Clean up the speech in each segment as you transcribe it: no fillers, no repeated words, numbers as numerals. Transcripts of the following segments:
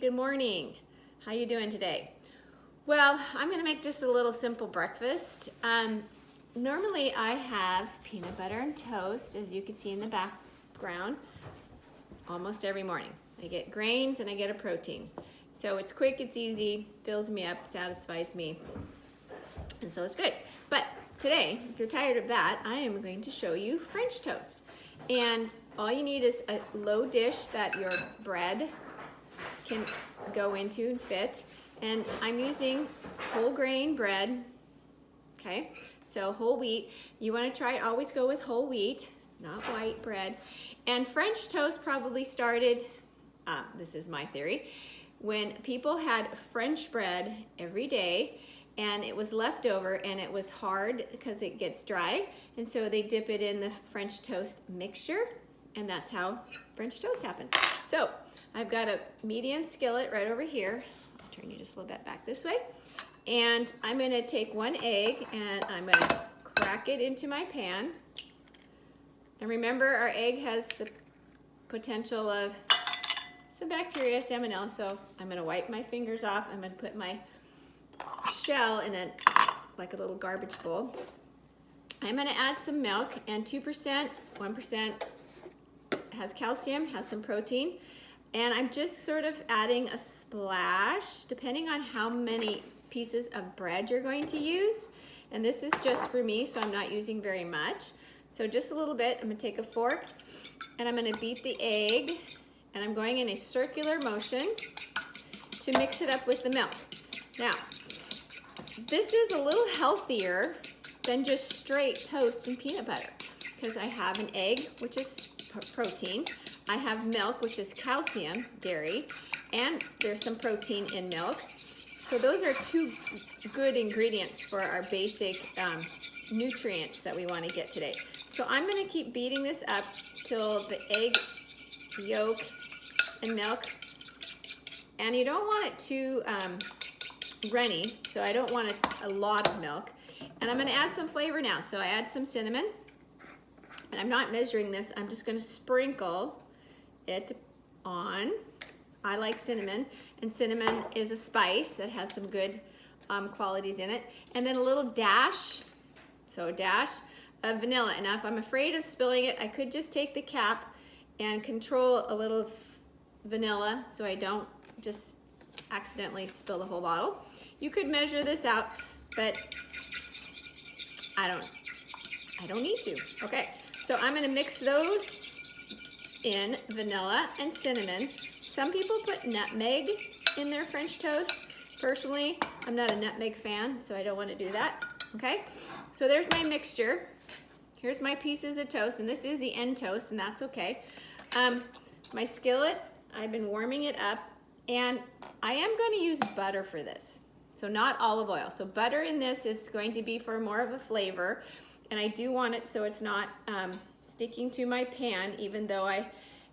good morning. How you doing today? Well, I'm gonna make just a little simple breakfast. Normally I have peanut butter and toast, as you can see in the background, almost every morning. I get grains and I get a protein. So it's quick, it's easy, fills me up, satisfies me, and so it's good. But today, if you're tired of that, I am going to show you French toast. And all you need is a low dish that your bread can go into and fit. And I'm using whole grain bread, okay? So whole wheat. You wanna try, always go with whole wheat, not white bread. And French toast probably started, this is my theory, when people had French bread every day and it was leftover and it was hard because it gets dry, and so they dip it in the French toast mixture, and that's how French toast happened. So I've got a medium skillet right over here. I'll turn you just a little bit back this way. And I'm gonna take one egg and I'm gonna crack it into my pan. And remember, our egg has the potential of some bacteria, salmonella, so I'm gonna wipe my fingers off. I'm gonna put my shell in like a little garbage bowl. I'm gonna add some milk, and 2%, 1% has calcium, has some protein. And I'm just sort of adding a splash, depending on how many pieces of bread you're going to use. And this is just for me, so I'm not using very much. So just a little bit. I'm gonna take a fork and I'm gonna beat the egg, and I'm going in a circular motion to mix it up with the milk. Now, this is a little healthier than just straight toast and peanut butter, because I have an egg, which is protein. I have milk, which is calcium, dairy, and there's some protein in milk. So those are two good ingredients for our basic nutrients that we want to get today. So I'm going to keep beating this up till the egg yolk and milk, and you don't want it too runny, so I don't want a lot of milk. And I'm going to add some flavor now. So I add some cinnamon, and I'm not measuring this. I'm just going to sprinkle it on. I like cinnamon, and cinnamon is a spice that has some good qualities in it. And then a little dash, so a dash of vanilla. And if I'm afraid of spilling it, I could just take the cap and control a little vanilla so I don't just accidentally spill the whole bottle. You could measure this out, but I don't need to. Okay, so I'm gonna mix those in, vanilla and cinnamon. Some people put nutmeg in their French toast. Personally, I'm not a nutmeg fan, so I don't want to do that. Okay, so there's my mixture. Here's my pieces of toast, and this is the end toast, and that's okay. My skillet, I've been warming it up, and I am going to use butter for this, so not olive oil. So butter in this is going to be for more of a flavor, and I do want it so it's not sticking to my pan, even though I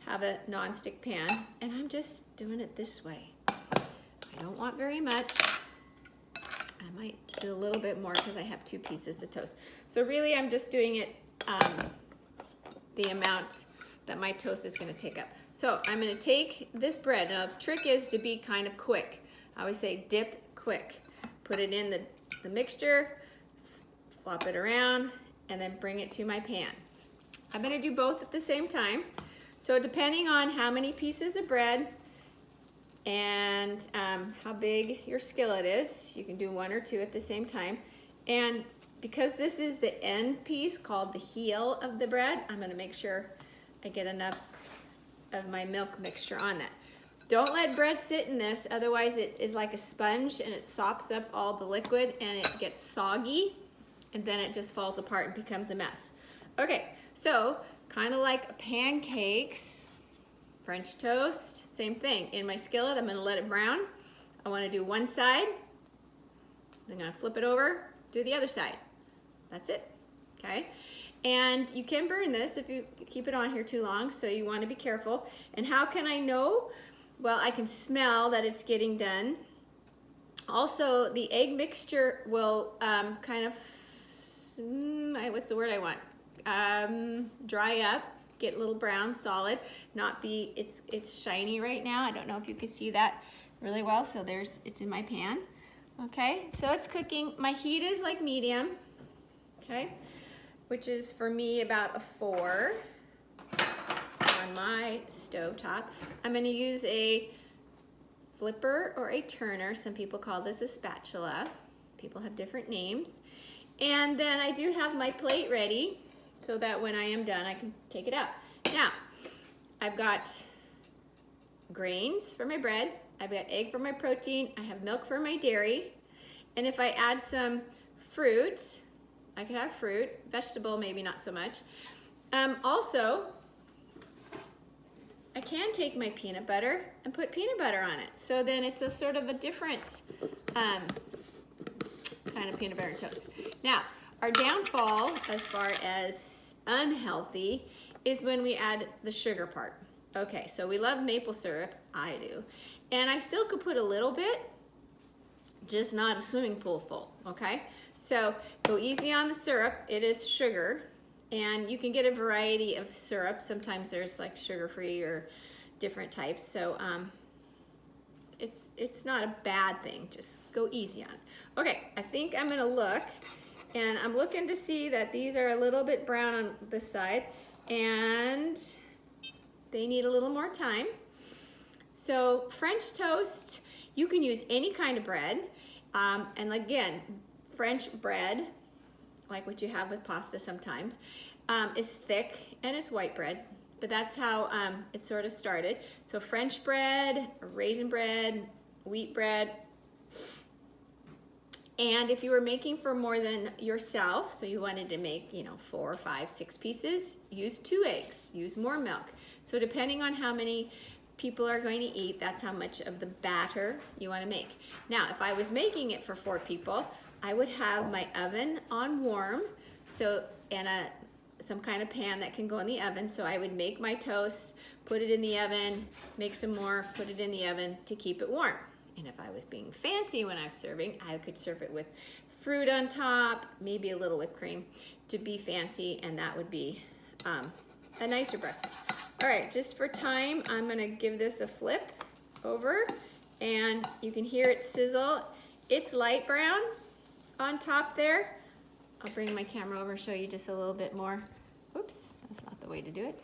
have a non-stick pan, and I'm just doing it this way. I don't want very much. I might do a little bit more because I have 2 pieces of toast. So really I'm just doing it the amount that my toast is going to take up. So I'm going to take this bread. Now the trick is to be kind of quick. I always say dip quick. Put it in the mixture, flop it around, and then bring it to my pan. I'm going to do both at the same time. So depending on how many pieces of bread and how big your skillet is, you can do 1 or 2 at the same time. And because this is the end piece called the heel of the bread, I'm going to make sure I get enough of my milk mixture on that. Don't let bread sit in this, otherwise it is like a sponge and it sops up all the liquid and it gets soggy, and then it just falls apart and becomes a mess. Okay, so kind of like pancakes, French toast, same thing. In my skillet, I'm going to let it brown. I want to do one side. I'm going to flip it over, do the other side. That's it, okay? And you can burn this if you keep it on here too long, so you want to be careful. And how can I know? Well, I can smell that it's getting done. Also, the egg mixture will kind of, what's the word I want? Dry up, get a little brown, solid, not be, it's shiny right now. I don't know if you can see that really well, so it's in my pan. Okay, so it's cooking. My heat is like medium, okay, which is for me about a 4 on my stove top. I'm going to use a flipper or a turner. Some people call this a spatula. People have different names. And then I do have my plate ready so that when I am done, I can take it out. Now, I've got grains for my bread. I've got egg for my protein. I have milk for my dairy. And if I add some fruit, I could have fruit, vegetable maybe not so much. Also, I can take my peanut butter and put peanut butter on it. So then it's a sort of a different kind of peanut butter and toast. Now, our downfall as far as unhealthy is when we add the sugar part. Okay, so we love maple syrup, I do. And I still could put a little bit, just not a swimming pool full, okay? So go easy on the syrup, it is sugar. And you can get a variety of syrup. Sometimes there's like sugar-free or different types. So it's not a bad thing. Just go easy on it. Okay, I think I'm gonna look, and I'm looking to see that these are a little bit brown on this side, and they need a little more time. So French toast, you can use any kind of bread. And again, French bread, like what you have with pasta sometimes, is thick and it's white bread, but that's how it sort of started. So French bread, raisin bread, wheat bread. And if you were making for more than yourself, so you wanted to make, 4, 5, 6 pieces, use 2 eggs, use more milk. So depending on how many people are going to eat, that's how much of the batter you want to make. Now, if I was making it for 4 people, I would have my oven on warm, and some kind of pan that can go in the oven. So I would make my toast, put it in the oven, make some more, put it in the oven to keep it warm. And if I was being fancy when I'm serving, I could serve it with fruit on top, maybe a little whipped cream to be fancy, and that would be a nicer breakfast. All right, just for time, I'm gonna give this a flip over, and you can hear it sizzle. It's light brown on top there. I'll bring my camera over and show you just a little bit more. Oops, that's not the way to do it.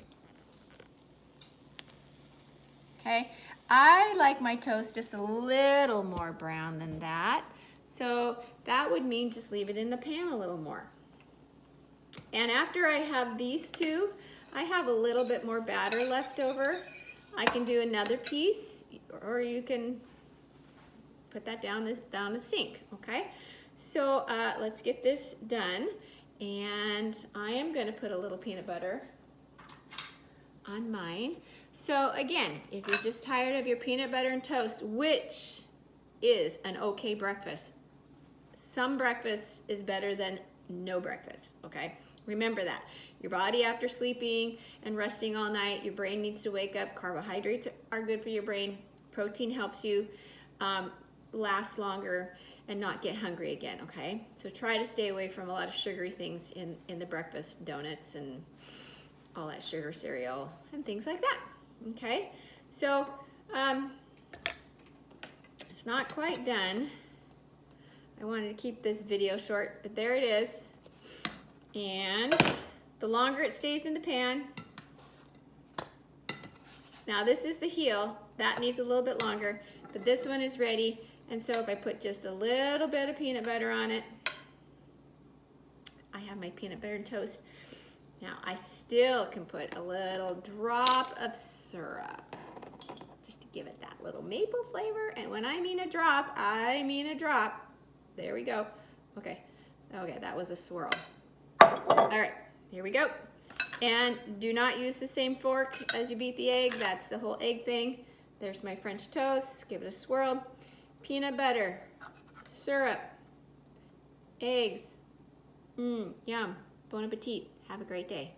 Okay, I like my toast just a little more brown than that. So that would mean just leave it in the pan a little more. And after I have these two, I have a little bit more batter left over. I can do another piece, or you can put that down the sink, okay? So let's get this done. And I am gonna put a little peanut butter on mine. So again, if you're just tired of your peanut butter and toast, which is an okay breakfast, some breakfast is better than no breakfast, okay? Remember that. Your body after sleeping and resting all night, your brain needs to wake up. Carbohydrates are good for your brain. Protein helps you last longer and not get hungry again, okay? So try to stay away from a lot of sugary things in the breakfast, donuts and all that sugar cereal and things like that, okay? So it's not quite done. I wanted to keep this video short, but there it is. And the longer it stays in the pan, now this is the heel, that needs a little bit longer, but this one is ready. And so if I put just a little bit of peanut butter on it, I have my peanut butter and toast. Now I still can put a little drop of syrup, just to give it that little maple flavor. And when I mean a drop, I mean a drop. There we go. Okay, that was a swirl. All right, here we go. And do not use the same fork as you beat the egg. That's the whole egg thing. There's my French toast. Give it a swirl. Peanut butter, syrup, eggs. Yum. Bon appetit. Have a great day.